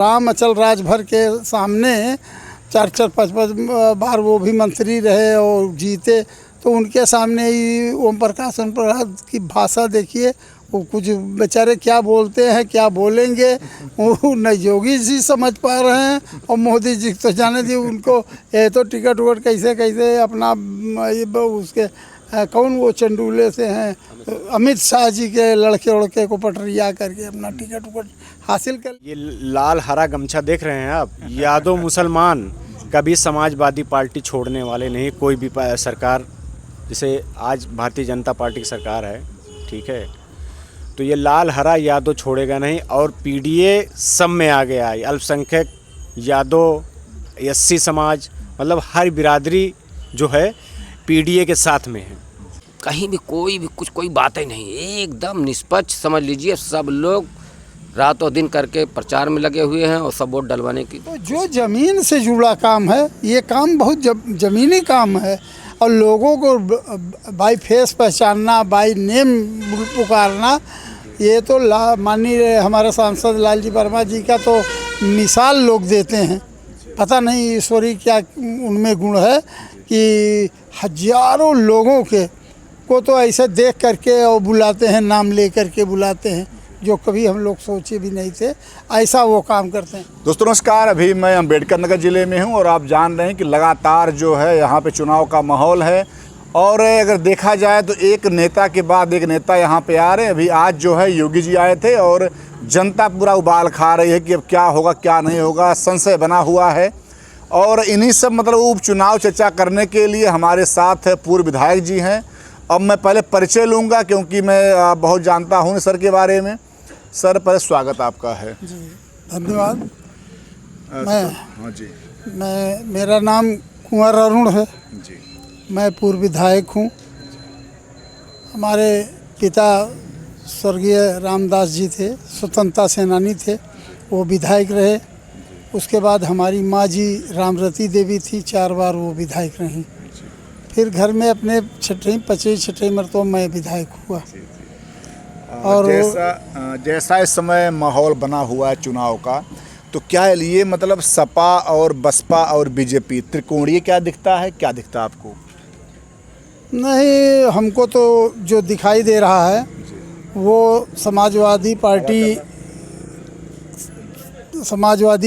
राम अचल राजभर के सामने 4-5 बार वो भी मंत्री रहे और जीते, तो उनके सामने ही ओम प्रकाश प्रसाद की भाषा देखिए, वो कुछ बेचारे क्या बोलते हैं क्या बोलेंगे वो न योगी जी समझ पा रहे हैं और मोदी जी तो जाने दी उनको। ये तो टिकट उकट कैसे कैसे अपना ये उसके कौन वो चंडूले से हैं अमित शाह जी के लड़के को पटरिया करके अपना टिकट उकट हासिल कर। ये लाल हरा गमछा देख रहे हैं आप, यादव मुसलमान कभी समाजवादी पार्टी छोड़ने वाले नहीं। कोई भी सरकार, जैसे आज भारतीय जनता पार्टी की सरकार है, ठीक है, तो ये लाल हरा यादव छोड़ेगा नहीं। और पीडीए सब में आ गया है, अल्पसंख्यक, यादव, एससी समाज, मतलब हर बिरादरी जो है पीडीए के साथ में है। कहीं भी कोई बात ही नहीं, एकदम निष्पक्ष समझ लीजिए। सब लोग रातों दिन करके प्रचार में लगे हुए हैं और सब वोट डलवाने की। तो जो ज़मीन से जुड़ा काम है, ये काम बहुत ज़मीनी काम है और लोगों को बाई फेस पहचानना, बाई नेम पुकारना, ये तो माननीय हमारे सांसद लालजी वर्मा जी का तो मिसाल लोग देते हैं। पता नहीं ईश्वरी क्या उनमें गुण है कि हजारों लोगों को तो ऐसे देख करके और बुलाते हैं, नाम ले करके बुलाते हैं, जो कभी हम लोग सोचे भी नहीं थे ऐसा वो काम करते हैं। दोस्तों नमस्कार, अभी मैं अम्बेडकर नगर ज़िले में हूं और आप जान रहे हैं कि लगातार जो है यहाँ पे चुनाव का माहौल है और अगर देखा जाए तो एक नेता के बाद एक नेता यहाँ पे आ रहे हैं। अभी आज जो है योगी जी आए थे और जनता पूरा उबाल खा रही है कि अब क्या होगा क्या नहीं होगा, संशय बना हुआ है। और इन्हीं सब मतलब उपचुनाव चर्चा करने के लिए हमारे साथ पूर्व विधायक जी हैं। अब मैं पहले परिचय लूँगा क्योंकि मैं बहुत जानता हूँ सर के बारे में। सर पहले स्वागत आपका है जी, धन्यवाद। हाँ जी, मेरा नाम कुंवर अरुण है जी। मैं पूर्व विधायक हूँ। हमारे पिता स्वर्गीय रामदास जी थे, स्वतंत्रता सेनानी थे, वो विधायक रहे। उसके बाद हमारी माँ जी रामरती देवी थी, 4 बार वो विधायक रहीं। फिर घर में अपने 6वीं मरतबा मैं विधायक हुआ। और जैसा इस समय माहौल बना हुआ है चुनाव का, तो क्या ये मतलब सपा और बसपा और बीजेपी त्रिकोणीय क्या दिखता है, क्या दिखता है आपको? नहीं, हमको तो जो दिखाई दे रहा है वो समाजवादी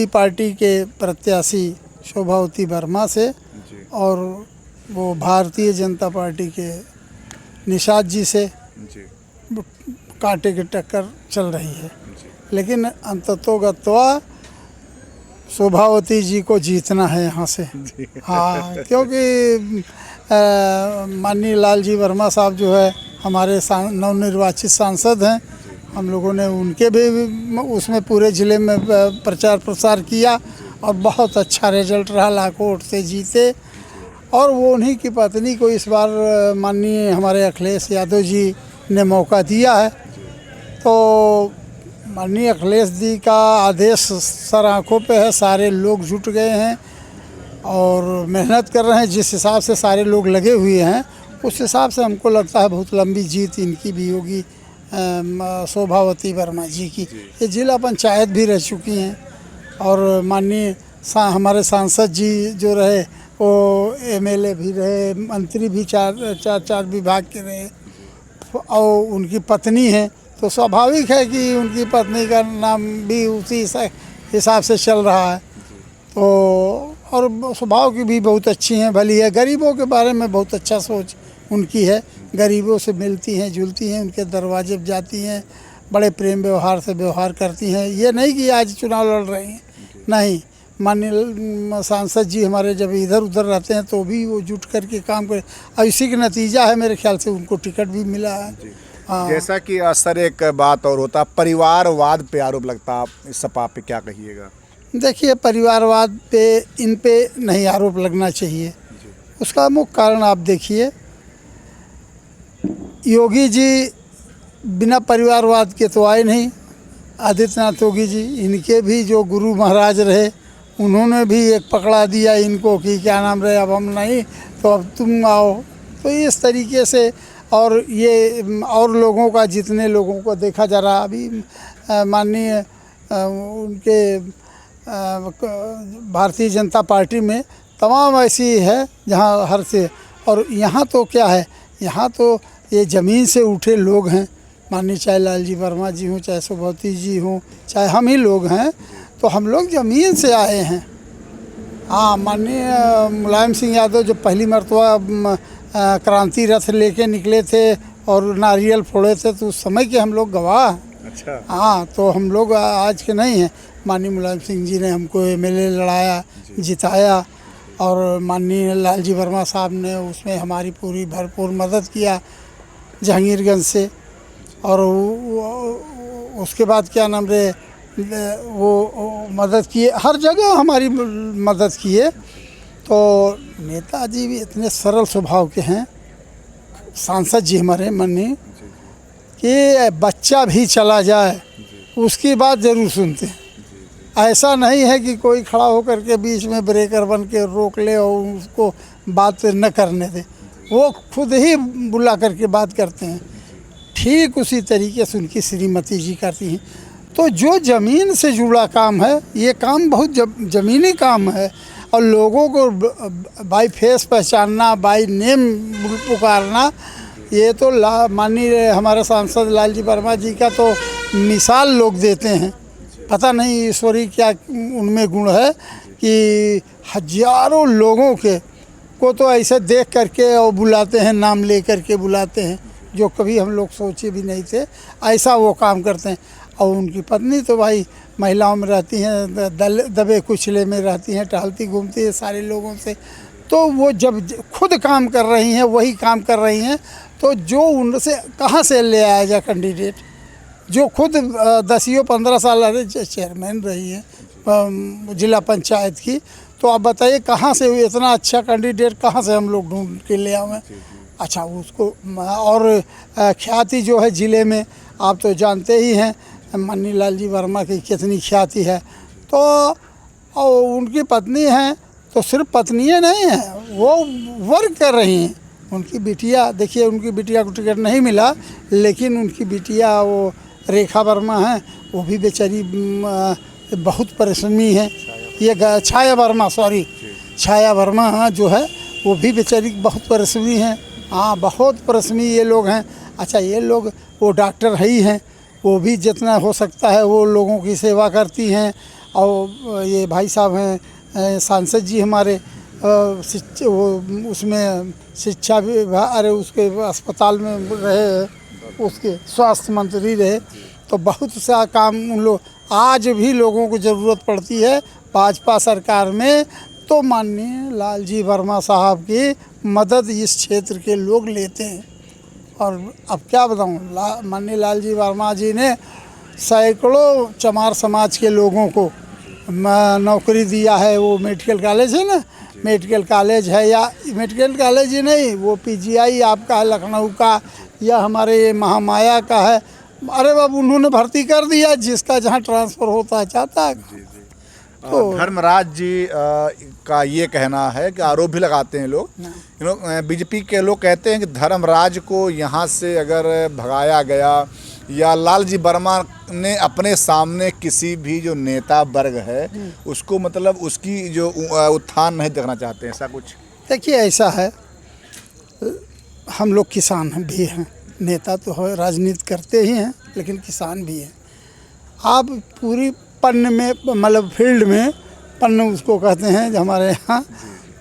पार्टी के प्रत्याशी शोभावती वर्मा से और वो भारतीय जनता पार्टी के निषाद जी से कांटे की टक्कर चल रही है। लेकिन अंततोगत्वा शोभावती जी को जीतना है यहाँ से। हाँ, क्योंकि माननीय लालजी वर्मा साहब जो है हमारे नवनिर्वाचित सांसद हैं। हम लोगों ने उनके भी उसमें पूरे ज़िले में प्रचार प्रसार किया और बहुत अच्छा रिजल्ट रहा, लाखों वोट से जीते। और वो उन्हीं की पत्नी को इस बार माननीय हमारे अखिलेश यादव जी ने मौका दिया है। तो माननीय अखिलेश जी का आदेश सर आँखों पे है, सारे लोग जुट गए हैं और मेहनत कर रहे हैं। जिस हिसाब से सारे लोग लगे हुए हैं उस हिसाब से हमको लगता है बहुत लंबी जीत इनकी भी होगी, शोभावती वर्मा जी की। ये जिला पंचायत भी रह चुकी हैं और माननीय हमारे सांसद जी जो रहे वो एमएलए भी रहे, मंत्री भी चार विभाग के रहे और उनकी पत्नी है, तो स्वाभाविक है कि उनकी पत्नी का नाम भी उसी हिसाब से चल रहा है। तो और स्वभाव की भी बहुत अच्छी हैं, भली है। गरीबों के बारे में बहुत अच्छा सोच उनकी है, गरीबों से मिलती हैं जुलती हैं, उनके दरवाजे पर जाती हैं, बड़े प्रेम व्यवहार से व्यवहार करती हैं। ये नहीं कि आज चुनाव लड़ रही हैं, नहीं। माननीय सांसद जी हमारे जब इधर उधर रहते हैं तो भी वो जुट करके काम करे और इसी का नतीजा है मेरे ख्याल से उनको टिकट भी मिला है। हाँ। जैसा कि सर एक बात और होता, परिवारवाद पे आरोप लगता, आप इस सपा पे क्या कहिएगा? देखिए, परिवारवाद पे इन पे नहीं आरोप लगना चाहिए। उसका मुख्य कारण आप देखिए, योगी जी बिना परिवारवाद के तो आए नहीं। आदित्यनाथ योगी जी, इनके भी जो गुरु महाराज रहे उन्होंने भी एक पकड़ा दिया इनको कि क्या नाम रहे, अब हम नहीं तो अब तुम आओ। तो इस तरीके से और ये और लोगों का, जितने लोगों को देखा जा रहा अभी माननीय उनके भारतीय जनता पार्टी में तमाम ऐसी है जहाँ हर से। और यहाँ तो क्या है, यहाँ तो ये ज़मीन से उठे लोग हैं, माननीय चाहे लालजी वर्मा जी हों, चाहे सुभौती जी हों, चाहे हम ही लोग हैं, तो हम लोग ज़मीन से आए हैं। हाँ, माननीय मुलायम सिंह यादव जो पहली मरतबा क्रांति रथ लेके निकले थे और नारियल फोड़े थे, तो उस समय के हम लोग गवाह हैं। अच्छा। हाँ, तो हम लोग आज के नहीं हैं। माननीय मुलायम सिंह जी ने हमको एमएलए लड़ाया, जिताया, और माननीय लालजी वर्मा साहब ने उसमें हमारी पूरी भरपूर मदद किया जहांगीरगंज से। और उसके बाद क्या नाम रे, वो मदद किए, हर जगह हमारी मदद किए। तो नेताजी भी इतने सरल स्वभाव के हैं, सांसद जी हमारे माननीय, कि बच्चा भी चला जाए उसकी बात ज़रूर सुनते हैं। ऐसा नहीं है कि कोई खड़ा होकर के बीच में ब्रेकर बन के रोक ले और उसको बात न करने दे, वो खुद ही बुला करके बात करते हैं। ठीक उसी तरीके से उनकी श्रीमती जी करती हैं। तो जो ज़मीन से जुड़ा काम है, ये काम बहुत ज़मीनी काम है। और लोगों को बाई फेस पहचानना, बाई नेम पुकारना, ये तो माननीय हमारे सांसद लालजी वर्मा जी का तो मिसाल लोग देते हैं। पता नहीं ईश्वरी क्या उनमें गुण है कि हजारों लोगों के को तो ऐसे देख करके और बुलाते हैं, नाम ले करके बुलाते हैं, जो कभी हम लोग सोचे भी नहीं थे, ऐसा वो काम करते हैं। और उनकी पत्नी तो भाई महिलाओं में रहती हैं, दबे कुचले में रहती हैं, टहलती घूमती है सारे लोगों से। तो वो जब खुद काम कर रही हैं, वही काम कर रही हैं, तो जो उनसे कहाँ से ले आया जाए कैंडिडेट, जो खुद 10-15 साल चेयरमैन रही है जिला पंचायत की। तो आप बताइए कहाँ से इतना अच्छा कैंडिडेट कहाँ से हम लोग ढूंढ के ले आवें। अच्छा, उसको और ख्याति जो है ज़िले में, आप तो जानते ही हैं माननीय लालजी वर्मा की कितनी ख्याति है। तो और उनकी पत्नी हैं, तो सिर्फ पत्नियाँ नहीं हैं, वो वर्क कर रही हैं। उनकी बिटिया, देखिए उनकी बिटिया को टिकट नहीं मिला, लेकिन उनकी बिटिया वो रेखा वर्मा हैं, वो भी बेचारी बहुत परिश्रमी है। ये छाया वर्मा, सॉरी, छाया वर्मा जो है वो भी बेचारी बहुत परिश्रमी हैं। हाँ, बहुत परिश्रमी ये लोग हैं। अच्छा, ये लोग वो डॉक्टर ही हैं, वो भी जितना हो सकता है वो लोगों की सेवा करती हैं। और ये भाई साहब हैं सांसद जी हमारे, वो उसमें शिक्षा विभाग, अरे उसके अस्पताल में रहे, उसके स्वास्थ्य मंत्री रहे। तो बहुत सा काम उन लोग, आज भी लोगों को ज़रूरत पड़ती है भाजपा सरकार में, तो माननीय लालजी वर्मा साहब की मदद इस क्षेत्र के लोग लेते हैं। और अब क्या बताऊं, माननीय लालजी वर्मा जी ने सैकड़ों चमार समाज के लोगों को नौकरी दिया है। वो मेडिकल कॉलेज है ना, मेडिकल कॉलेज है, या मेडिकल कॉलेज ही नहीं, वो पीजीआई आपका है लखनऊ का, या हमारे महामाया का है। अरे बाबू, उन्होंने भर्ती कर दिया, जिसका जहाँ ट्रांसफ़र होता है चाहता है। तो धर्मराज जी का ये कहना है कि आरोप भी लगाते हैं लोग, बीजेपी के लोग कहते हैं कि धर्मराज को यहाँ से अगर भगाया गया, या लालजी वर्मा ने अपने सामने किसी भी जो नेता वर्ग है उसको, मतलब उसकी जो उत्थान नहीं देखना चाहते, ऐसा कुछ। देखिए, ऐसा है, हम लोग किसान भी हैं, नेता तो है, राजनीति करते ही हैं, लेकिन किसान भी हैं। आप पूरी पन्न में, मतलब फील्ड में, पन्न उसको कहते हैं हमारे यहाँ,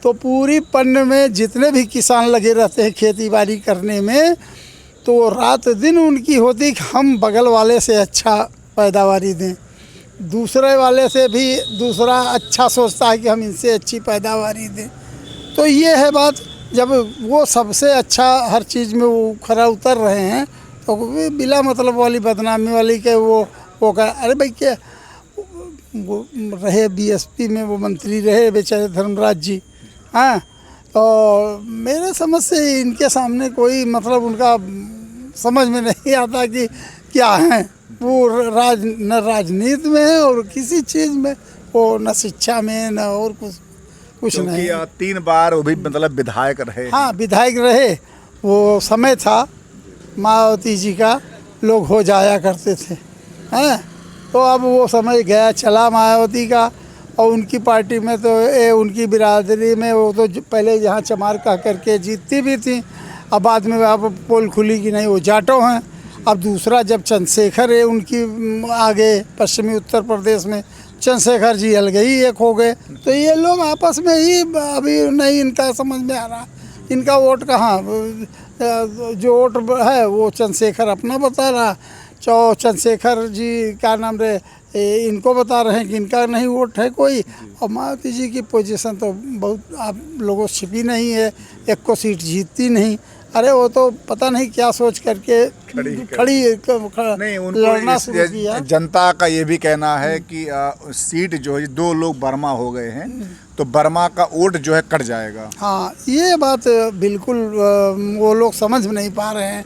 तो पूरी पन्न में जितने भी किसान लगे रहते हैं खेती बाड़ी करने में, तो रात दिन उनकी होती कि हम बगल वाले से अच्छा पैदावारी दें, दूसरे वाले से भी दूसरा अच्छा सोचता है कि हम इनसे अच्छी पैदावारी दें। तो ये है बात, जब वो सबसे अच्छा हर चीज़ में वो खरा उतर रहे हैं, तो बिला मतलब वाली बदनामी वाली के वो कह, अरे भाई क्या वो रहे बीएसपी में, वो मंत्री रहे बेचारे धर्मराज जी। हाँ, तो मेरे समझ से इनके सामने कोई मतलब उनका समझ में नहीं आता कि क्या है वो, न राजनीति में है और किसी चीज़ में, वो न शिक्षा में, न और कुछ नहीं। 3 बार वो भी मतलब विधायक रहे। हाँ, विधायक रहे। वो समय था मायावती जी का, लोग हो जाया करते थे। हैं, तो अब वो समय गया चला मायावती का। और उनकी पार्टी में तो उनकी बिरादरी में वो तो पहले यहाँ चमार कह करके जीतती भी थी, अब बाद में अब पोल खुली कि नहीं वो जाटो हैं। अब दूसरा जब चंद्रशेखर है उनकी आगे पश्चिमी उत्तर प्रदेश में चंद्रशेखर जी अलग ही एक हो गए, तो ये लोग आपस में ही अभी नहीं इनका समझ में आ रहा। इनका वोट कहाँ, जो वोट है वो चंद्रशेखर अपना बता रहा, चंद्रशेखर जी क्या नाम रे इनको बता रहे हैं कि इनका नहीं वोट है कोई। और मायावती जी की पोजीशन तो बहुत आप लोगों से छिपी नहीं है, एक को सीट जीतती नहीं। अरे वो तो पता नहीं क्या सोच करके खड़ी नहीं, लड़ना उनको शुरू किया। जनता का ये भी कहना है कि सीट जो है 2 लोग बर्मा हो गए हैं, तो बर्मा का वोट जो है कट जाएगा। हाँ, ये बात बिल्कुल वो लोग समझ नहीं पा रहे हैं।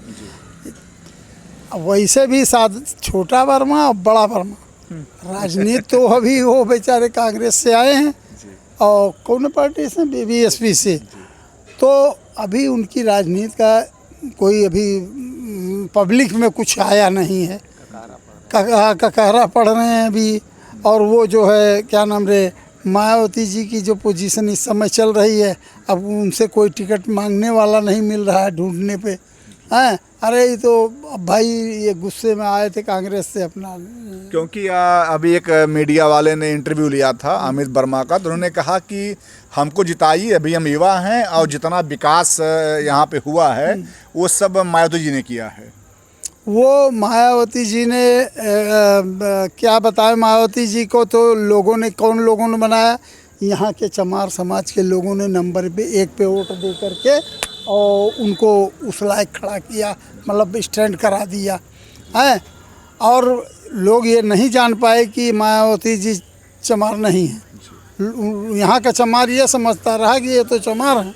वैसे भी साथ छोटा वर्मा और बड़ा वर्मा राजनीति तो अभी वो बेचारे कांग्रेस से आए हैं और कौन पार्टी से, बीबीएसपी से, तो अभी उनकी राजनीति का कोई अभी पब्लिक में कुछ आया नहीं है, ककहरा पढ़ रहे हैं अभी। और वो जो है क्या नाम रे मायावती जी की जो पोजीशन इस समय चल रही है, अब उनसे कोई टिकट मांगने वाला नहीं मिल रहा है ढूंढने पे हैं। अरे ये तो भाई ये गुस्से में आए थे कांग्रेस से अपना, क्योंकि अभी एक मीडिया वाले ने इंटरव्यू लिया था अमित वर्मा का, तो उन्होंने कहा कि हमको जिताइए, अभी हम युवा हैं और जितना विकास यहाँ पे हुआ है वो सब मायावती जी ने किया है। वो मायावती जी ने क्या बताएं, मायावती जी को तो लोगों ने, कौन लोगों ने बनाया, यहाँ के चमार समाज के लोगों ने नंबर 1 पे वोट दे करके और उनको उस लायक खड़ा किया, मतलब स्टैंड करा दिया है। और लोग ये नहीं जान पाए कि मायावती जी चमार नहीं है। यहाँ का चमार ये समझता रहा कि ये तो चमार है,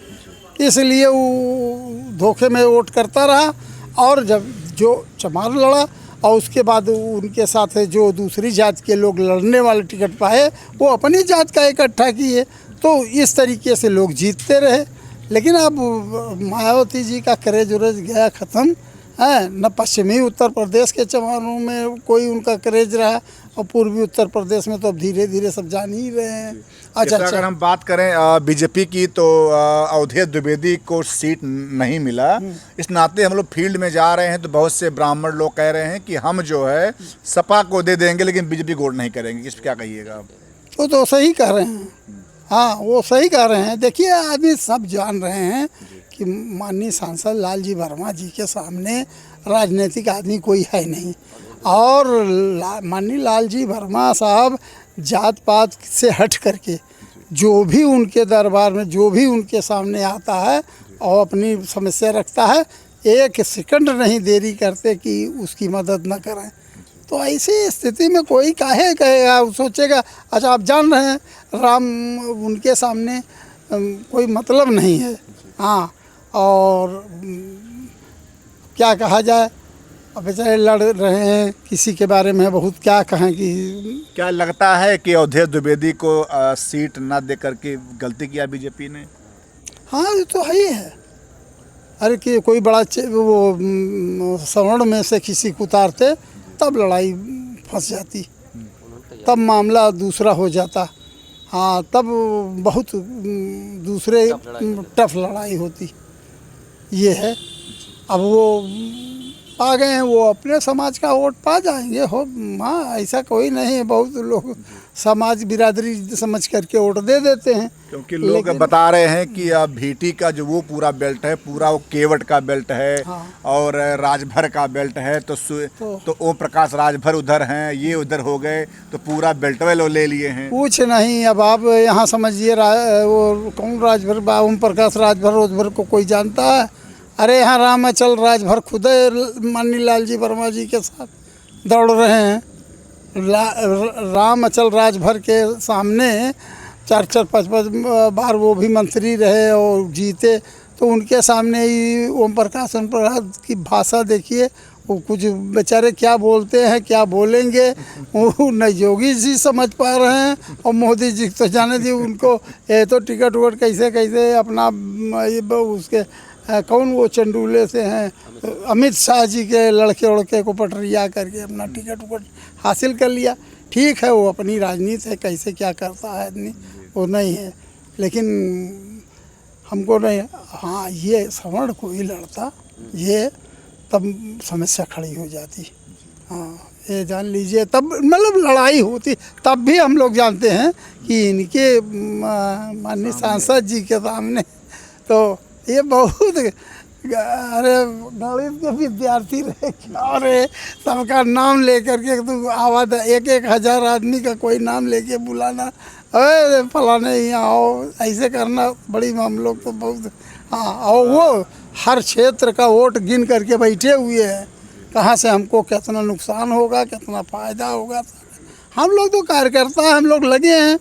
इसलिए वो धोखे में वोट करता रहा। और जब जो चमार लड़ा और उसके बाद उनके साथ जो दूसरी जात के लोग लड़ने वाले टिकट पाए वो अपनी जात का इकट्ठा किए, तो इस तरीके से लोग जीतते रहे। लेकिन अब मायावती जी का क्रेज उरेज गया ख़त्म है, न पश्चिमी उत्तर प्रदेश के चमारों में कोई उनका क्रेज रहा और पूर्वी उत्तर प्रदेश में तो अब धीरे धीरे सब जान ही रहे हैं। अच्छा, अगर हम बात करें बीजेपी की, तो अवधेश द्विवेदी को सीट नहीं मिला। इस नाते हम लोग फील्ड में जा रहे हैं तो बहुत से ब्राह्मण लोग कह रहे हैं कि हम जो है सपा को दे देंगे लेकिन बीजेपी को वोट नहीं करेंगे। इस पर क्या कहिएगा आप? वो तो सही कह रहे हैं, हाँ वो सही कह रहे हैं। देखिए आदमी सब जान रहे हैं कि माननीय सांसद लालजी वर्मा जी के सामने राजनीतिक आदमी कोई है नहीं। और माननीय लालजी वर्मा साहब जात पात से हट करके जो भी उनके दरबार में, जो भी उनके सामने आता है और अपनी समस्या रखता है, 1 सेकंड नहीं देरी करते कि उसकी मदद न करें। तो ऐसी स्थिति में कोई काहे कहेगा, सोचेगा अच्छा आप जान रहे हैं राम उनके सामने कोई मतलब नहीं है। हाँ, और क्या कहा जाए, अब बेचारे लड़ रहे हैं, किसी के बारे में बहुत क्या कहें कि। क्या लगता है कि अवधेश द्विवेदी को सीट ना दे करके गलती किया बीजेपी ने? हाँ ये तो है ही है। अरे कि कोई बड़ा वो सवर्ण में से किसी को उतारते तब लड़ाई फंस जाती, तब मामला दूसरा हो जाता। हाँ तब बहुत दूसरे टफ लड़ाई होती। ये है, अब वो आ गए हैं, वो अपने समाज का वोट पा जाएंगे हो। हाँ ऐसा कोई नहीं है, बहुत लोग समाज बिरादरी समझ करके वोट दे देते हैं। क्योंकि लोग बता रहे हैं कि भीटी का जो वो पूरा बेल्ट है, पूरा वो केवट का बेल्ट है। हाँ। और राजभर का बेल्ट है, तो ओम प्रकाश राजभर उधर हैं, ये उधर हो गए, तो पूरा बेल्ट वे लोग ले लिए हैं। कुछ नहीं, अब आप यहाँ समझिए वो कौन राजभर, ओम प्रकाश राजभर उधर को कोई जानता है? अरे यहाँ रामाचल राजभर खुद माननीय लालजी वर्मा जी के साथ दौड़ रहे हैं। रामाचल राजभर के सामने 4-4, 5-5 बार वो भी मंत्री रहे और जीते, तो उनके सामने ही ओम प्रकाश की भाषा देखिए, वो कुछ बेचारे क्या बोलते हैं, क्या बोलेंगे वो न योगी जी समझ पा रहे हैं और मोदी जी तो जाने दी उनको। ये तो टिकट वोट कैसे कैसे अपना उसके कौन वो चंडूले से हैं, अमित शाह जी के लड़के उड़के को पटरिया करके अपना टिकट वोट हासिल कर लिया। ठीक है, वो अपनी राजनीति है, कैसे क्या करता है आदमी वो नहीं है, लेकिन हमको नहीं। हाँ, ये सवर्ण कोई लड़ता ये तब समस्या खड़ी हो जाती। हाँ, ये जान लीजिए, तब मतलब लड़ाई होती, तब भी हम लोग जानते हैं कि इनके माननीय सांसद जी के सामने तो ये बहुत, अरे गणित के विद्यार्थी रहे क्या, अरे सबका नाम लेकर के तो आवाज़, एक हज़ार आदमी का कोई नाम लेके बुलाना, अरे फलाने यहाँ आओ, ऐसे करना, बड़ी हम लोग तो बहुत। हाँ, और वो हर क्षेत्र का वोट गिन करके बैठे हुए हैं, कहाँ से हमको कितना नुकसान होगा, कितना फ़ायदा होगा। हम लोग तो कार्यकर्ता हैं, हम लोग लगे हैं,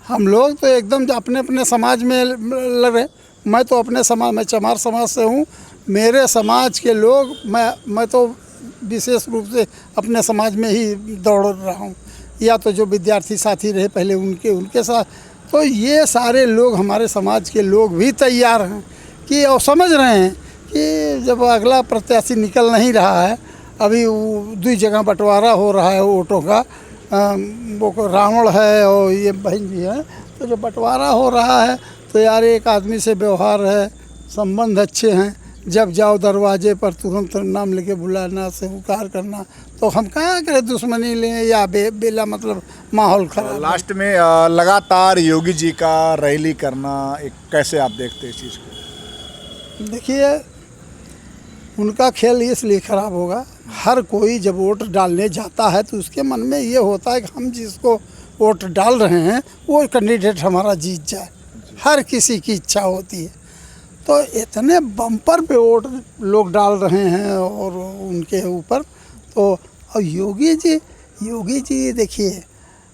हम लोग तो एकदम अपने अपने समाज में लगे। मैं तो अपने समाज में चमार समाज से हूँ, मेरे समाज के लोग, मैं तो विशेष रूप से अपने समाज में ही दौड़ रहा हूँ, या तो जो विद्यार्थी साथी रहे पहले उनके साथ, तो ये सारे लोग हमारे समाज के लोग भी तैयार हैं कि, और समझ रहे हैं कि जब अगला प्रत्याशी निकल नहीं रहा है, अभी 2 जगह बंटवारा हो रहा है वोटों का, वो रावण है और ये बहन जी है, तो जब बंटवारा हो रहा है तो यार एक आदमी से व्यवहार है, संबंध अच्छे हैं, जब जाओ दरवाजे पर तुरंत नाम लेके बुलाना, स्वीकार करना, तो हम कहाँ करें दुश्मनी लें या बेला मतलब माहौल खराब। लास्ट में लगातार योगी जी का रैली करना, एक कैसे आप देखते हैं इस चीज़ को? देखिए, उनका खेल इसलिए ख़राब होगा, हर कोई जब वोट डालने जाता है तो उसके मन में ये होता है कि हम जिसको वोट डाल रहे हैं वो कैंडिडेट हमारा जीत जाए, हर किसी की इच्छा होती है। तो इतने बम्पर पे वोट लोग डाल रहे हैं और उनके ऊपर, तो और योगी जी देखिए,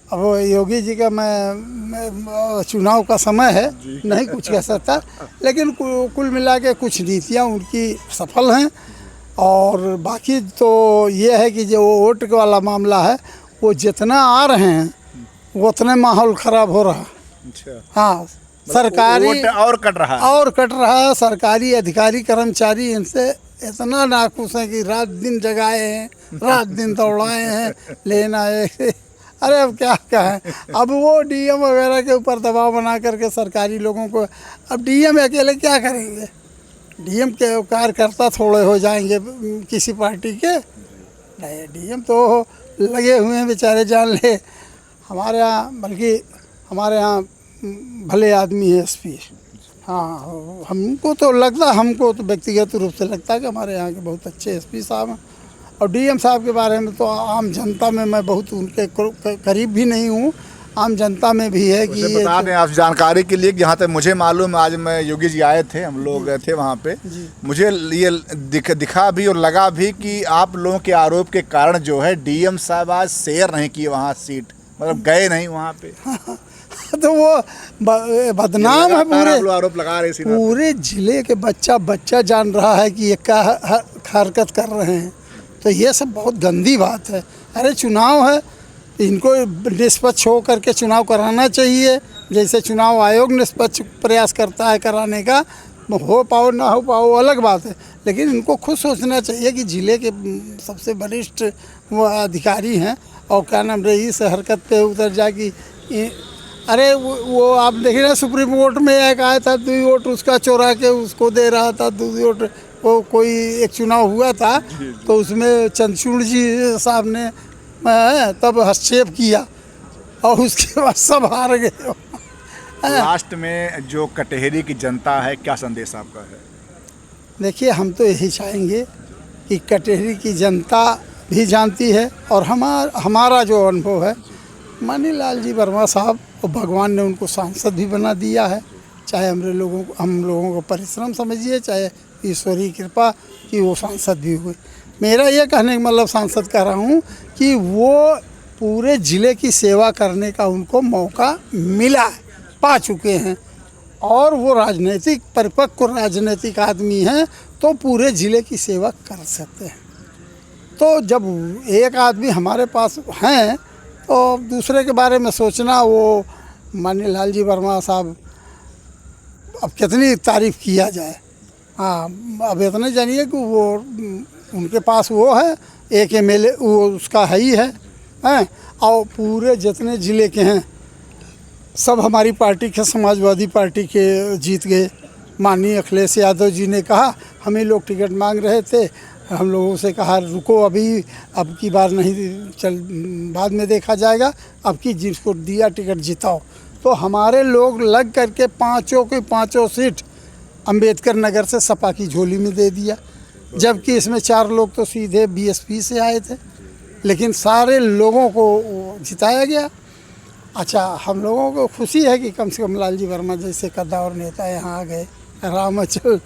अब योगी जी का मैं चुनाव का समय है, नहीं कुछ कह सकता, लेकिन कुल मिला के कुछ नीतियाँ उनकी सफल हैं, और बाकी तो ये है कि जो वोट वाला मामला है वो जितना आ रहे हैं वो उतने माहौल ख़राब हो रहा। अच्छा, हाँ, सरकारी वोट और कट रहा है, सरकारी अधिकारी कर्मचारी इनसे इतना नाखुश हैं कि रात दिन जगाए हैं, रात दिन दौड़ाए हैं, लेना है। अरे अब क्या कहें, अब वो डीएम वगैरह के ऊपर दबाव बना करके सरकारी लोगों को, अब डीएम अकेले क्या करेंगे, डीएम के कार्यकर्ता थोड़े हो जाएंगे किसी पार्टी के, नहीं, डीएम तो लगे हुए हैं बेचारे, जान ले। हमारे यहाँ, बल्कि हमारे यहाँ भले आदमी है एसपी। हाँ, हमको तो व्यक्तिगत रूप से लगता है कि हमारे यहाँ के बहुत अच्छे एसपी साहब हैं, और डीएम साहब के बारे में तो आम जनता में मैं बहुत उनके करीब भी नहीं हूँ, आम जनता में भी है कि बता दें आप जानकारी के लिए, जहाँ तक मुझे मालूम, आज मैं योगी जी आए थे, हम लोग गए थे वहाँ पे, मुझे ये दिखा भी और लगा भी कि आप लोगों के आरोप के कारण जो है डीएम साहब आज शेयर नहीं किए वहाँ सीट, मतलब गए नहीं वहाँ पे। तो वो बदनाम है, पूरे आरोप लगा रहे, पूरे जिले के बच्चा जान रहा है कि ये क्या हरकत कर रहे हैं, तो ये सब बहुत गंदी बात है। अरे चुनाव है, इनको निष्पक्ष हो करके चुनाव कराना चाहिए, जैसे चुनाव आयोग निष्पक्ष प्रयास करता है कराने का, हो पाओ ना हो पाओ अलग बात है, लेकिन इनको खुद सोचना चाहिए कि जिले के सबसे वरिष्ठ वो अधिकारी हैं, और क्या नाम रईस हरकत पे उतर जाएगी। अरे वो आप देखिए ना, सुप्रीम कोर्ट में एक आया था, 2 वोट उसका चोरा के उसको दे रहा था, 2 वोट, वो कोई एक चुनाव हुआ था तो उसमें चंद्रचूड़ जी साहब ने तब हस्तक्षेप किया और उसके बाद सब हार गए। लास्ट में जो कटहरी की जनता है, क्या संदेश आपका है? देखिए, हम तो यही चाहेंगे कि कटहरी की जनता भी जानती है, और हमारा जो अनुभव है, मानी लाल जी वर्मा साहब, और भगवान ने उनको सांसद भी बना दिया है, चाहे हम लोगों को परिश्रम समझिए, चाहे ईश्वरीय कृपा कि वो सांसद भी हुए। मेरा ये कहने का मतलब सांसद कह रहा हूँ कि वो पूरे ज़िले की सेवा करने का उनको मौका मिला है, पा चुके हैं, और वो राजनीतिक परिपक्व राजनीतिक आदमी हैं, तो पूरे ज़िले की सेवा कर सकते हैं। तो जब एक आदमी हमारे पास हैं तो दूसरे के बारे में सोचना, वो माननीय लाल जी वर्मा साहब, अब कितनी तारीफ़ किया जाए। हाँ, अब इतने जानिए कि वो उनके पास वो है, एक एमएलए वो उसका है ही है, हैं, और पूरे जितने ज़िले के हैं सब हमारी पार्टी के, समाजवादी पार्टी के जीत गए। माननीय अखिलेश यादव जी ने कहा, हम ही लोग टिकट मांग रहे थे, हम लोगों से कहा रुको अभी, अब की बार नहीं, चल बाद में देखा जाएगा, अब की जिसको दिया टिकट जिताओ। तो हमारे लोग लग करके पाँचों की पाँचों सीट अंबेडकर नगर से सपा की झोली में दे दिया, जबकि इसमें 4 लोग तो सीधे बीएसपी से आए थे, लेकिन सारे लोगों को जिताया गया। अच्छा, हम लोगों को खुशी है कि कम से कम लालजी वर्मा जैसे कद्दावर नेता यहाँ आ गए, रामचल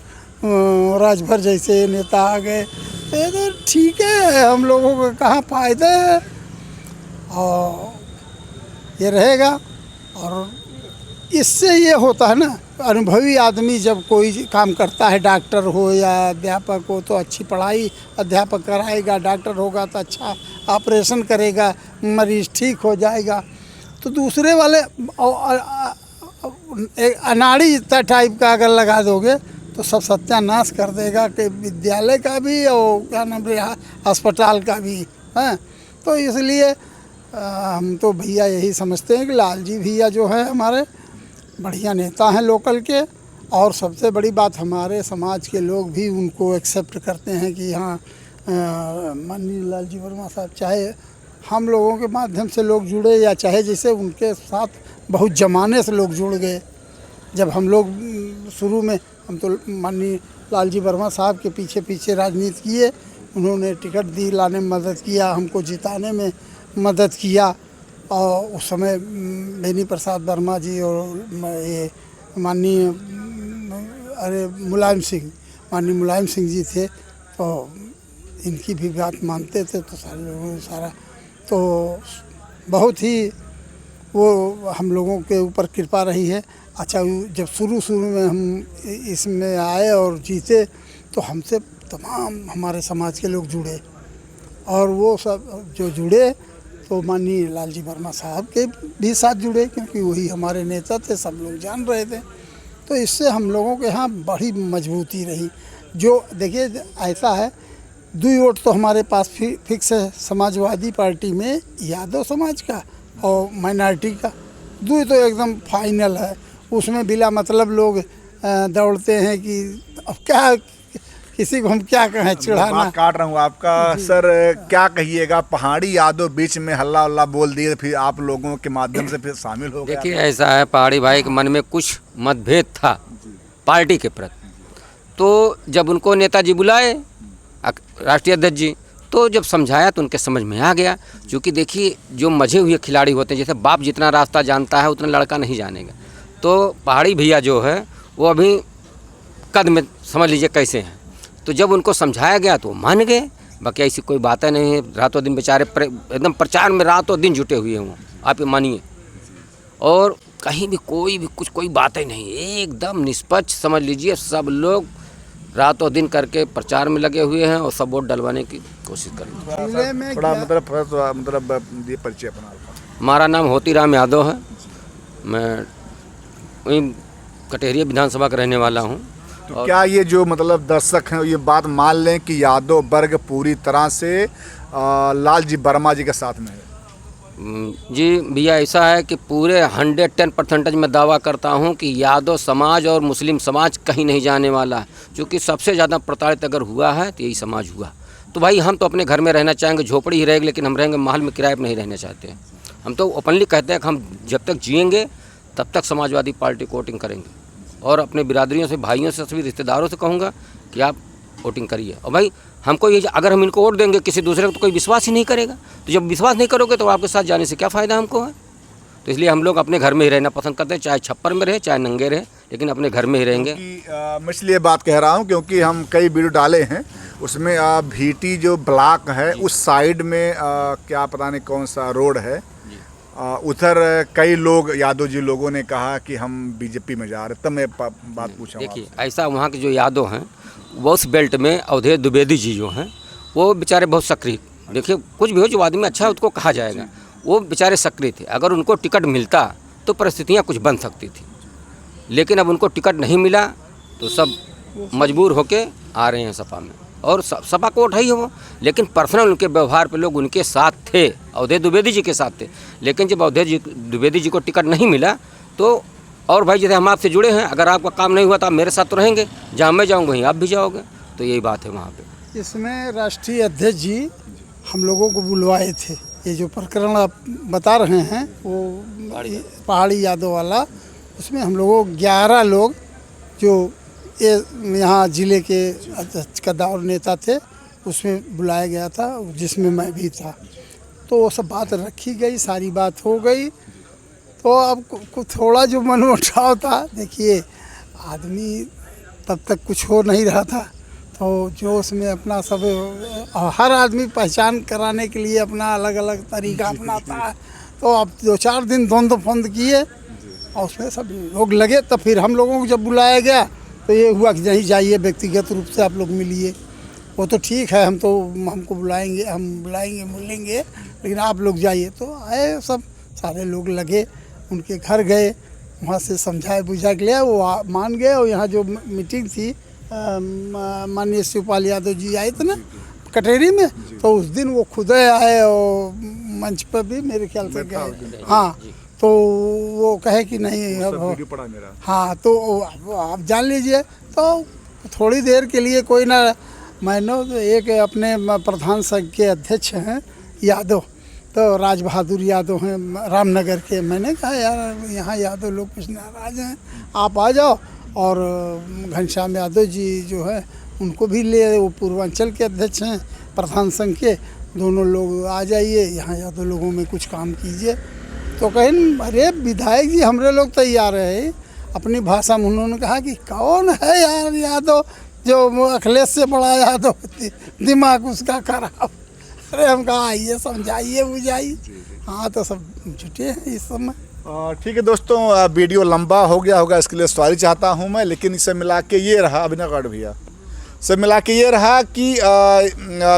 राजभर जैसे नेता आ गए, ये तो ठीक है, हम लोगों को कहाँ फ़ायदा है, और ये रहेगा। और इससे ये होता है ना, अनुभवी आदमी जब कोई काम करता है, डॉक्टर हो या अध्यापक हो, तो अच्छी पढ़ाई अध्यापक कराएगा, डॉक्टर होगा तो अच्छा ऑपरेशन करेगा, मरीज़ ठीक हो जाएगा। तो दूसरे वाले एक अनाड़ी टाइप का अगर लगा दोगे तो सब सत्यानाश कर देगा, कि विद्यालय का भी और क्या नाम है अस्पताल का भी है। तो इसलिए हम तो भैया यही समझते हैं कि लालजी भैया जो है हमारे बढ़िया नेता हैं लोकल के, और सबसे बड़ी बात हमारे समाज के लोग भी उनको एक्सेप्ट करते हैं कि हाँ माननीय लालजी वर्मा साहब, चाहे हम लोगों के माध्यम से लोग जुड़े या चाहे जैसे उनके साथ बहुत ज़माने से लोग जुड़ गए। जब हम लोग शुरू में, हम तो माननीय लालजी वर्मा साहब के पीछे पीछे राजनीति किए, उन्होंने टिकट दी लाने में मदद किया, हमको जिताने में मदद किया। और उस समय बेनी प्रसाद वर्मा जी और ये माननीय माननीय मुलायम सिंह जी थे, तो इनकी भी बात मानते थे, तो सारे लोगों ने सारा, तो बहुत ही वो हम लोगों के ऊपर कृपा रही है। अच्छा, जब शुरू में हम इसमें आए और जीते, तो हमसे तमाम हमारे समाज के लोग जुड़े, और वो सब जो जुड़े तो माननीय लालजी वर्मा साहब के भी साथ जुड़े, क्योंकि वही हमारे नेता थे, सब लोग जान रहे थे। तो इससे हम लोगों के यहाँ बड़ी मजबूती रही। जो देखिए ऐसा है, 2 वोट तो हमारे पास फिक्स है समाजवादी पार्टी में, यादव समाज का और माइनॉरिटी का, 2 तो एकदम फाइनल है। उसमें बिला मतलब लोग दौड़ते हैं कि अब क्या, किसी को हम क्या कहें, चिढ़ाना। बात काट रहा हूँ आपका सर, क्या कहिएगा, पहाड़ी यादव बीच में हल्ला उल्ला बोल दिए, फिर आप लोगों के माध्यम से फिर शामिल हो गए। देखिए ऐसा है, पहाड़ी भाई के मन में कुछ मतभेद था पार्टी के प्रति, तो जब उनको नेताजी बुलाए राष्ट्रीय अध्यक्ष जी, तो जब समझाया तो उनके समझ में आ गया। क्योंकि देखिए जो मजे हुए खिलाड़ी होते हैं, जैसे बाप जितना रास्ता जानता है उतना लड़का नहीं जानेगा, तो पहाड़ी भैया जो है वो अभी कद में समझ लीजिए कैसे हैं। तो जब उनको समझाया गया तो मान गए, बाकी ऐसी कोई बातें नहीं है। रातों दिन बेचारे एकदम प्रचार में रातों दिन जुटे हुए हैं, आप ये मानिए, और कहीं भी कोई बातें नहीं, एकदम निष्पक्ष समझ लीजिए। सब लोग रातों दिन करके प्रचार में लगे हुए हैं और सब वोट डलवाने की कोशिश कर रहे हैं। थोड़ा मतलब ये परिचय अपना। हमारा नाम होतीराम यादव है, मैं वहीं कटेरिया विधानसभा का रहने वाला हूँ। तो क्या ये जो मतलब दर्शक हैं ये बात मान लें कि यादव वर्ग पूरी तरह से लालजी वर्मा जी के साथ में है? जी भैया, ऐसा है कि पूरे 110% में दावा करता हूं कि यादव समाज और मुस्लिम समाज कहीं नहीं जाने वाला है। क्योंकि सबसे ज़्यादा प्रताड़ित अगर हुआ है तो यही समाज हुआ। तो भाई हम तो अपने घर में रहना चाहेंगे, झोपड़ी ही रहेगी, लेकिन हम रहेंगे महल में, किराए पर नहीं रहना चाहते हैं। हम तो ओपनली कहते हैं कि हम जब तक जिएंगे तब तक समाजवादी पार्टी को वोटिंग करेंगे, और अपने बिरादरियों से, भाइयों से, सभी रिश्तेदारों से कहूँगा कि आप वोटिंग करिए। और भाई हमको ये, अगर हम इनको वोट देंगे किसी दूसरे को, तो कोई विश्वास ही नहीं करेगा। तो जब विश्वास नहीं करोगे तो आपके साथ जाने से क्या फ़ायदा हमको है। तो इसलिए हम लोग अपने घर में ही रहना पसंद करते हैं, चाहे छप्पर में रहे चाहे नंगे रहे, लेकिन अपने घर में ही रहेंगे। मैं इसलिए बात कह रहा हूँ क्योंकि हम कई वीडियो डाले हैं, उसमें भीटी जो ब्लॉक है उस साइड में क्या पता नहीं कौन सा रोड है, उधर कई लोग यादव जी लोगों ने कहा कि हम बीजेपी में जा रहे, तब मैं बात पूछा। देखिए ऐसा, वहाँ के जो यादव हैं वो उस बेल्ट में, अवधेश द्विवेदी जी जो हैं वो बेचारे बहुत सक्रिय, देखिए कुछ भी हो, जो आदमी अच्छा है उसको कहा जाएगा, वो बेचारे सक्रिय थे। अगर उनको टिकट मिलता तो परिस्थितियाँ कुछ बन सकती थी, लेकिन अब उनको टिकट नहीं मिला तो सब मजबूर होके आ रहे हैं सपा में। और सपा को वोट है ही हो, लेकिन पर्सनल उनके व्यवहार पे लोग उनके साथ थे, अवधेश द्विवेदी जी के साथ थे। लेकिन जब अवधेश द्विवेदी जी को टिकट नहीं मिला तो, और भाई जैसे हम आपसे जुड़े हैं, अगर आपका काम नहीं हुआ तो आप मेरे साथ तो रहेंगे, जहाँ मैं जाऊँगा वहीं आप भी जाओगे, तो यही बात है वहाँ पे। इसमें राष्ट्रीय अध्यक्ष जी हम लोगों को बुलवाए थे। ये जो प्रकरण आप बता रहे हैं वो पहाड़ी यादव वाला, उसमें हम लोगों 11 लोग जो ये यहाँ ज़िले के अध्यक्ष कद्दावर नेता थे उसमें बुलाया गया था, जिसमें मैं भी था। तो वो सब बात रखी गई, सारी बात हो गई। तो अब थोड़ा जो मनमुटाव था, देखिए आदमी तब तक कुछ हो नहीं रहा था, तो जो उसमें अपना सब हर आदमी पहचान कराने के लिए अपना अलग अलग तरीका अपनाता है। तो अब 2-4 दिन द्वंद फंद किए और उसमें सब लोग लगे। तो फिर हम लोगों को जब बुलाया गया तो ये हुआ कि नहीं जाइए, व्यक्तिगत रूप से आप लोग मिलिए। वो तो ठीक है, हमको बुलाएंगे, हम बुलाएंगे मिलेंगे, लेकिन आप लोग जाइए। तो आए सब, सारे लोग लगे, उनके घर गए, वहाँ से समझाए बुझा के लिया, वो मान गए। और यहाँ जो मीटिंग थी माननीय शिवपाल यादव जी आए थे ना कटेरी में, तो उस दिन वो खुद आए और मंच पर भी मेरे ख्याल से गए। हाँ, तो वो कहे कि नहीं अब हाँ, तो आप जान लीजिए। तो थोड़ी देर के लिए कोई ना, मैंने तो एक अपने प्रधान संघ के अध्यक्ष हैं यादव, तो राज बहादुर यादव हैं रामनगर के। मैंने कहा यार यहाँ यादव लोग कुछ नाराज हैं, आप आ जाओ। और घनश्याम यादव जी जो है उनको भी ले, वो पूर्वांचल के अध्यक्ष हैं प्रधान संघ के, दोनों लोग आ जाइए यहाँ, यादव लोगों में कुछ काम कीजिए। तो कहें अरे विधायक जी हमरे लोग तैयार है। अपनी भाषा में उन्होंने कहा कि कौन है यार यादव जो अखिलेश से बड़ा यादव, दिमाग उसका खराब। अरे हम कहा आइए समझाइए बुझाइए। हाँ, तो सब जुटे हैं इस समय। ठीक है दोस्तों, वीडियो लंबा हो गया होगा, इसके लिए सॉरी चाहता हूं मैं, लेकिन इसे मिला के ये रहा, अभिनव गढ़ भैया, सब मिला के ये रहा कि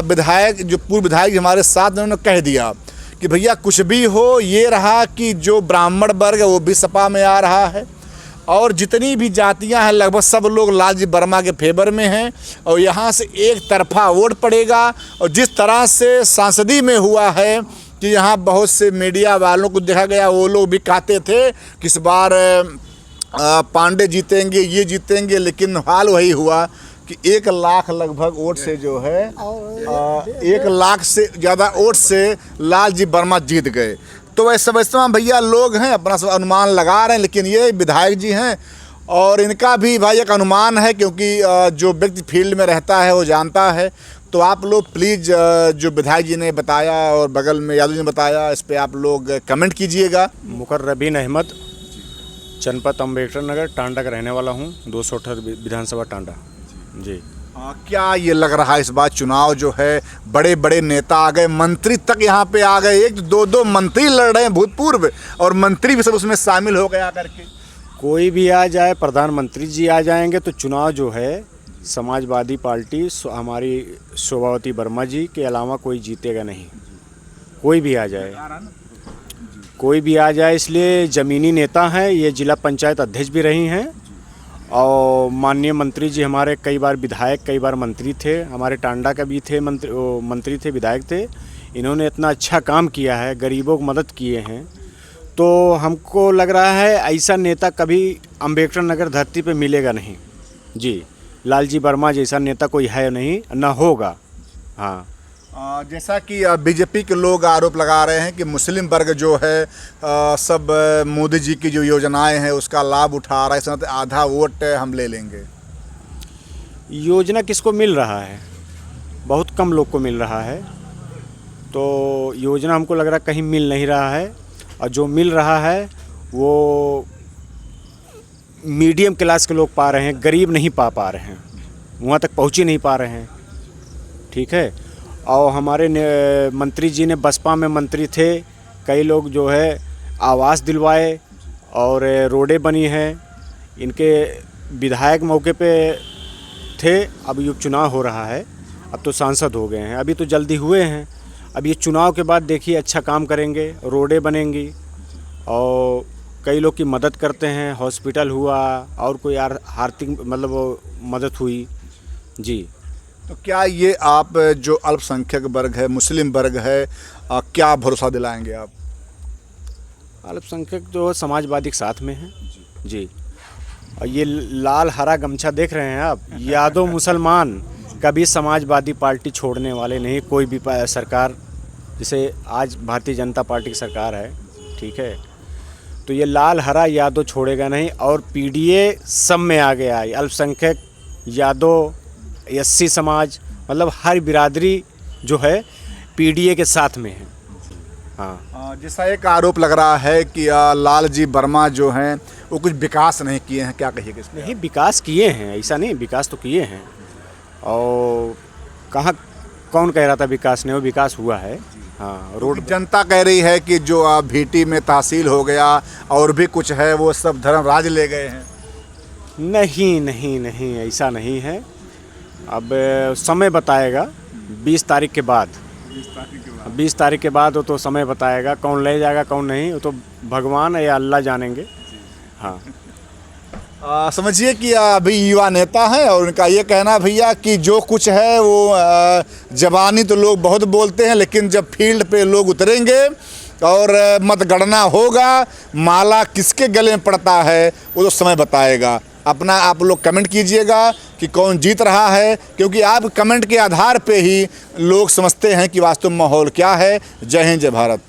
विधायक जो पूर्व विधायक हमारे साथ, उन्होंने कह दिया कि भैया कुछ भी हो, ये रहा कि जो ब्राह्मण वर्ग है वो भी सपा में आ रहा है, और जितनी भी जातियां हैं लगभग सब लोग लालजी वर्मा के फेवर में हैं, और यहाँ से एक तरफा वोट पड़ेगा। और जिस तरह से सांसदी में हुआ है कि यहाँ बहुत से मीडिया वालों को देखा गया, वो लोग भी कहते थे कि इस बार पांडे जीतेंगे, ये जीतेंगे, लेकिन हाल वही हुआ कि 1 लाख लगभग वोट से जो है 1 लाख से ज़्यादा वोट से लालजी वर्मा जीत गए। तो वैसे भैया लोग हैं, अपना सब अनुमान लगा रहे हैं, लेकिन ये विधायक जी हैं और इनका भी भाई एक अनुमान है, क्योंकि जो व्यक्ति फील्ड में रहता है वो जानता है। तो आप लोग प्लीज़ जो विधायक जी ने बताया और बगल में यादव जी ने बताया, इस पर आप लोग कमेंट कीजिएगा। मुकर्रबीन अहमद, जनपद अम्बेडकर नगर, टांडा का रहने वाला हूँ, 268 विधानसभा टांडा जी। क्या ये लग रहा है इस बार चुनाव जो है, बड़े बड़े नेता आ गए, मंत्री तक यहाँ पे आ गए, 1-2 मंत्री लड़ रहे हैं भूतपूर्व, और मंत्री भी सब उसमें शामिल हो गया करके। कोई भी आ जाए, प्रधानमंत्री जी आ जाएंगे तो चुनाव जो है समाजवादी पार्टी हमारी शोभावती वर्मा जी के अलावा कोई जीतेगा नहीं। कोई भी आ जाए, कोई भी आ जाए, इसलिए ज़मीनी नेता हैं, ये जिला पंचायत अध्यक्ष भी रही हैं, और माननीय मंत्री जी हमारे कई बार विधायक, कई बार मंत्री थे, हमारे टांडा का भी थे, मंत्री थे, विधायक थे। इन्होंने इतना अच्छा काम किया है, गरीबों को मदद किए हैं, तो हमको लग रहा है ऐसा नेता कभी अम्बेडकर नगर धरती पे मिलेगा नहीं जी। लालजी वर्मा जैसा नेता कोई है नहीं, ना होगा। हाँ, जैसा कि बीजेपी के लोग आरोप लगा रहे हैं कि मुस्लिम वर्ग जो है सब मोदी जी की जो योजनाएं हैं उसका लाभ उठा रहा है, इसमें आधा वोट हम ले लेंगे। योजना किसको मिल रहा है? बहुत कम लोग को मिल रहा है। तो योजना हमको लग रहा है कहीं मिल नहीं रहा है, और जो मिल रहा है वो मीडियम क्लास के लोग पा रहे हैं, गरीब नहीं पा रहे हैं, वहाँ तक पहुँच ही नहीं पा रहे हैं। ठीक है। और हमारे मंत्री जी ने, बसपा में मंत्री थे, कई लोग जो है आवास दिलवाए और रोडें बनी हैं। इनके विधायक मौके पे थे, अब ये चुनाव हो रहा है, अब तो सांसद हो गए हैं, अभी तो जल्दी हुए हैं। अब ये चुनाव के बाद देखिए अच्छा काम करेंगे, रोडें बनेंगी और कई लोग की मदद करते हैं, हॉस्पिटल हुआ और कोई आर्थिक मतलब मदद हुई जी। तो क्या ये आप जो अल्पसंख्यक वर्ग है, मुस्लिम वर्ग है, क्या भरोसा दिलाएंगे आप? अल्पसंख्यक जो समाजवादी के साथ में है जी। और ये लाल हरा गमछा देख रहे हैं आप, यादव मुसलमान कभी समाजवादी पार्टी छोड़ने वाले नहीं, कोई भी सरकार, जैसे आज भारतीय जनता पार्टी की सरकार है, ठीक है, तो ये लाल हरा यादव छोड़ेगा नहीं। और पीडीए सब में आ गया है, अल्पसंख्यक, यादव, एससी समाज, मतलब हर बिरादरी जो है पीडीए के साथ में है। हाँ, जैसा एक आरोप लग रहा है कि लालजी वर्मा जो हैं वो कुछ विकास नहीं किए हैं, क्या कहिएगा इसमें? नहीं, विकास किए हैं, ऐसा नहीं, विकास तो किए हैं। और कहाँ, कौन कह रहा था विकास नहीं, वो विकास हुआ है। हाँ, रोड जनता कह रही है कि जो भीटी में तहसील हो गया और भी कुछ है वो सब धर्मराज ले गए हैं। नहीं नहीं नहीं, ऐसा नहीं है। अब समय बताएगा 20 तारीख के बाद। 20 तारीख के बाद वो तो समय बताएगा, कौन ले जाएगा कौन नहीं, वो तो भगवान या अल्लाह जानेंगे। हाँ, समझिए कि अभी युवा नेता हैं और उनका ये कहना भैया कि जो कुछ है वो जबानी तो लोग बहुत बोलते हैं, लेकिन जब फील्ड पे लोग उतरेंगे और मतगणना होगा, माला किसके गले में पड़ता है वो तो समय बताएगा। अपना आप लोग कमेंट कीजिएगा कि कौन जीत रहा है, क्योंकि आप कमेंट के आधार पे ही लोग समझते हैं कि वास्तव में माहौल क्या है। जय हिंद, जय भारत।